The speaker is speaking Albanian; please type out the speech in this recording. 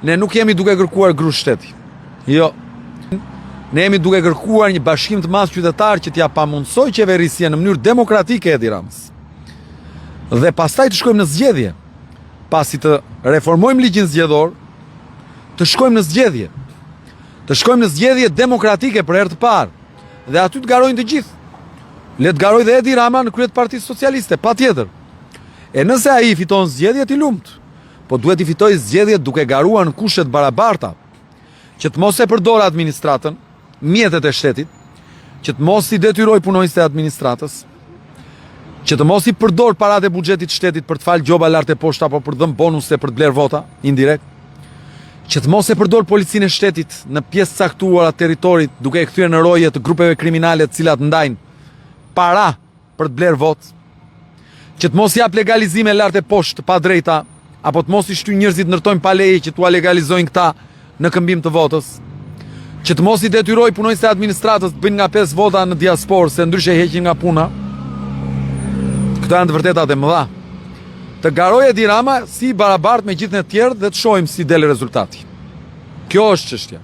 Ne nuk jemi duke kërkuar grush shteti. Jo. Ne jemi duke kërkuar një bashkim të madh qytetar që t'ja pamundsoj qeverisjen në mënyrë demokratike Edi Ramës. Dhe pastaj të shkojmë në zgjedhje. Pasi të reformojmë ligjin zgjedhor, të shkojmë në zgjedhje. Të shkojmë në zgjedhje demokratike për herë të parë. Dhe aty të garojnë të gjithë. Le të garojë dhe Edi Rama në krye të Partisë Socialiste, patjetër. E nëse ai fiton zgjedhjet i lumt, po duhet i fitojë zgjedhjet duke garuar në kushte të barabarta, që të mos e përdor administratën, mjetet e shtetit, që të mos i detyroj punonjësit e administratës, që të mos i përdor paratë e buxhetit shtetit për të falë gjoba lart e poshtë apo për të dhënë bonuse për të bler vota indirekt, që të mos e përdor policinë e shtetit në pjesë caktuara të territorit duke e kthyer në roje të grupeve kriminale të cilat ndajnë para për të bler votë, që të mos jap legalizime lart e poshtë pa drejta, apo të mos i shtyjnë njerëzit ndërtojnë pa leje që t'ua legalizojnë këta në këmbim të votës, që të mos i detyroj punonjësit e administratës të bëjnë nga 5 vota në diasporë se ndryshe heqin nga puna. Këto janë të vërtetat e mëdha. Të garojë Edi Rama si barabart me gjithë në tjerë dhe të shohim si del rezultati. Kjo është çështja.